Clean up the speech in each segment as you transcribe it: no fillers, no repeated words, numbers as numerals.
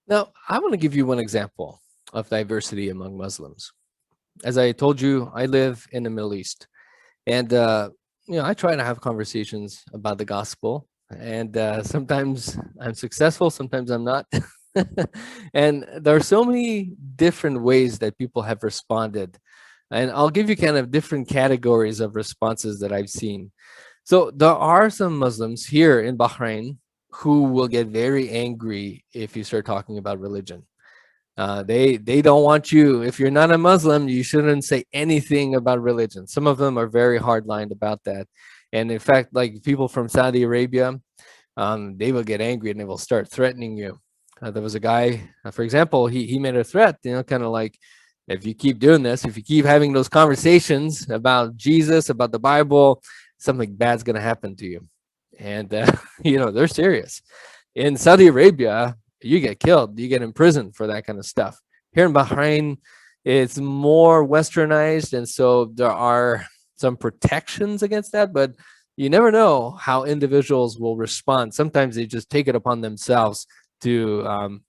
Now, I want to give you one example of diversity among Muslims. As I told you, I live in the Middle East, and I try to have conversations about the gospel. And sometimes I'm successful, sometimes I'm not. And there are so many different ways that people have responded. And I'll give you kind of different categories of responses that I've seen. So there are some Muslims here in Bahrain who will get very angry if you start talking about religion. They don't want you. If you're not a Muslim, you shouldn't say anything about religion. Some of them are very hardlined about that, and in fact, like people from Saudi Arabia, they will get angry and they will start threatening you. There was a guy, for example, he made a threat. Kind of like, if you keep doing this, if you keep having those conversations about Jesus, about the Bible, something bad's gonna happen to you. And they're serious. In Saudi Arabia, you get killed, you get imprisoned for that kind of stuff. Here in Bahrain, it's more westernized, and so there are some protections against that, but you never know how individuals will respond. Sometimes they just take it upon themselves to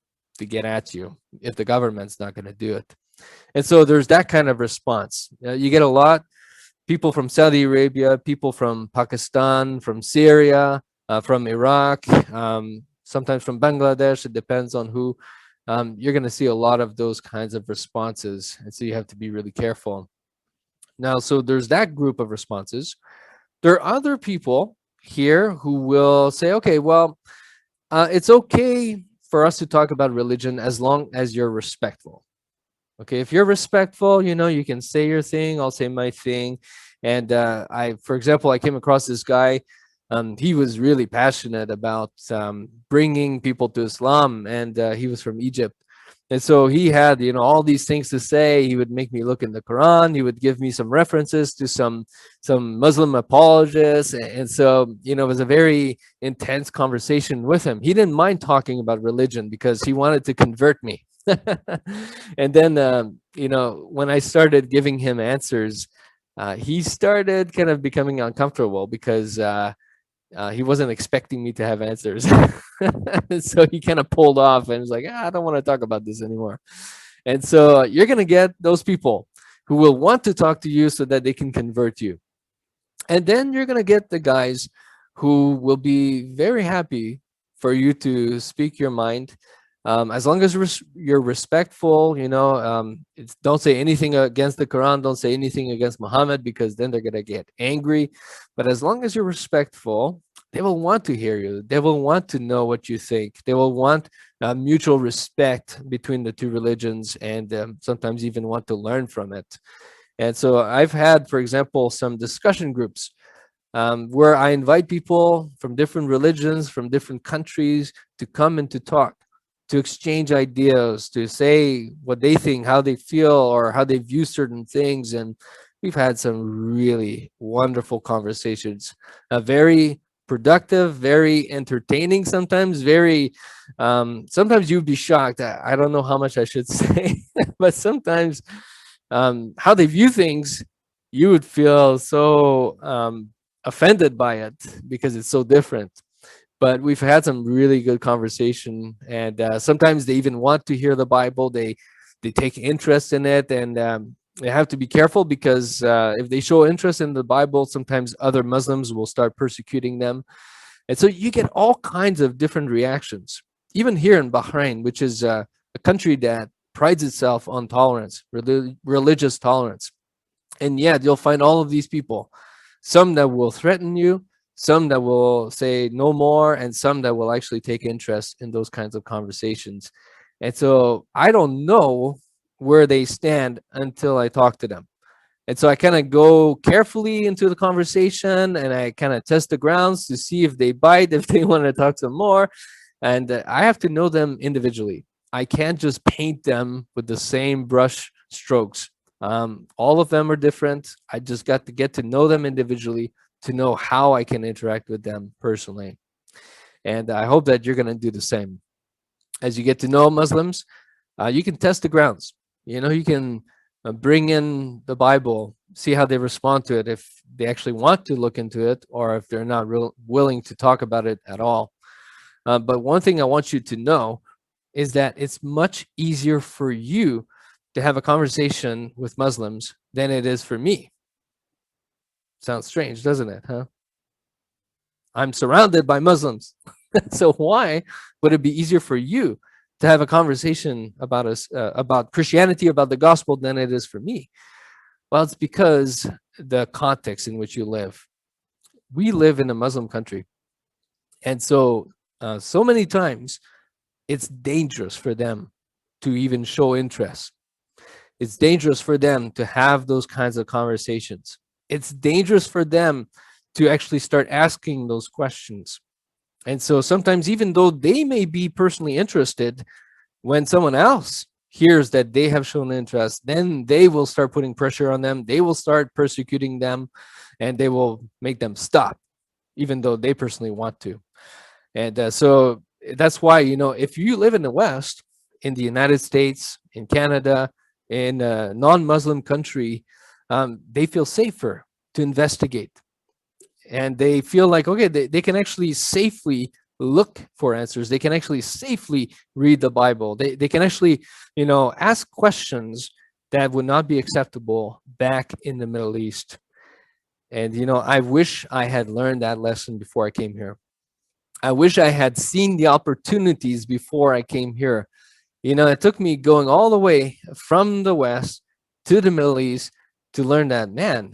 get at you if the government's not going to do it. And so there's that kind of response. You get a lot people from Saudi Arabia, people from Pakistan, from Syria, from Iraq, sometimes from Bangladesh. It depends on who. You're going to see a lot of those kinds of responses. And so you have to be really careful. Now, so there's that group of responses. There are other people here who will say, okay, well, it's okay for us to talk about religion as long as you're respectful. Okay, if you're respectful, you can say your thing, I'll say my thing. And for example, I came across this guy. He was really passionate about bringing people to Islam, and he was from Egypt. And so he had, all these things to say. He would make me look in the Quran. He would give me some references to some Muslim apologists, and so it was a very intense conversation with him. He didn't mind talking about religion because he wanted to convert me. And then when I started giving him answers, he started kind of becoming uncomfortable because he wasn't expecting me to have answers. So he kind of pulled off and was like, I don't want to talk about this anymore. And so you're going to get those people who will want to talk to you so that they can convert you. And then you're going to get the guys who will be very happy for you to speak your mind. As long as you're respectful, don't say anything against the Quran, don't say anything against Muhammad, because then they're going to get angry. But as long as you're respectful, they will want to hear you. They will want to know what you think. They will want mutual respect between the two religions, and sometimes even want to learn from it. And so I've had, for example, some discussion groups where I invite people from different religions, from different countries to come and to talk, to exchange ideas, to say what they think, how they feel, or how they view certain things. And we've had some really wonderful conversations, very productive, very entertaining, sometimes very, sometimes you'd be shocked. I don't know how much I should say, but sometimes how they view things, you would feel so offended by it because it's so different. But we've had some really good conversation, and sometimes they even want to hear the Bible. They take interest in it, and they have to be careful because if they show interest in the Bible, sometimes other Muslims will start persecuting them. And so you get all kinds of different reactions. Even here in Bahrain, which is a country that prides itself on tolerance, religious tolerance. And yet you'll find all of these people, some that will threaten you, some that will say no more, and some that will actually take interest in those kinds of conversations. And so I don't know where they stand until I talk to them. And so I kind of go carefully into the conversation, and I kind of test the grounds to see if they bite, if they want to talk some more. And I have to know them individually. I can't just paint them with the same brush strokes. All of them are different. I just got to get to know them individually to know how I can interact with them personally. And I hope that you're going to do the same. As you get to know Muslims, you can test the grounds. You can bring in the Bible, see how they respond to it, if they actually want to look into it, or if they're not willing to talk about it at all. But one thing I want you to know is that it's much easier for you to have a conversation with Muslims than it is for me. Sounds strange, doesn't it, huh? I'm surrounded by Muslims. So why would it be easier for you to have a conversation about us, about Christianity, about the gospel, than it is for me? Well, it's because the context in which you live. We live in a Muslim country, and so many times it's dangerous for them to even show interest. It's dangerous for them to have those kinds of conversations. It's dangerous for them to actually start asking those questions. And so sometimes, even though they may be personally interested, when someone else hears that they have shown interest, then they will start putting pressure on them. They will start persecuting them, and they will make them stop, even though they personally want to. And so that's why, if you live in the West, in the United States, in Canada, in a non-Muslim country, they feel safer to investigate. And they feel like, okay, they can actually safely look for answers. They can actually safely read the Bible. They can actually, ask questions that would not be acceptable back in the Middle East. And, I wish I had learned that lesson before I came here. I wish I had seen the opportunities before I came here. It took me going all the way from the West to the Middle East to learn that, man,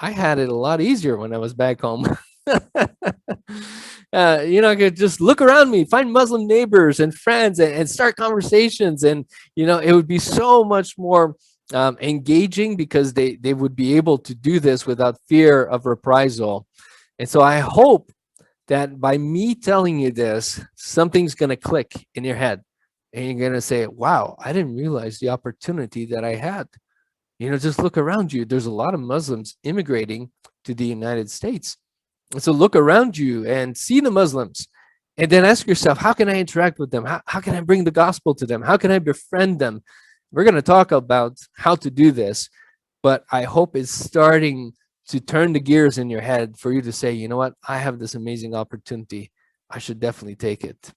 I had it a lot easier when I was back home. I could just look around me, find Muslim neighbors and friends, and start conversations. And, it would be so much more engaging, because they would be able to do this without fear of reprisal. And so I hope that by me telling you this, something's going to click in your head. And you're going to say, wow, I didn't realize the opportunity that I had. Just look around you. There's a lot of Muslims immigrating to the United States. And so look around you and see the Muslims. And then ask yourself, how can I interact with them? How can I bring the gospel to them? How can I befriend them? We're going to talk about how to do this. But I hope it's starting to turn the gears in your head for you to say, you know what? I have this amazing opportunity. I should definitely take it.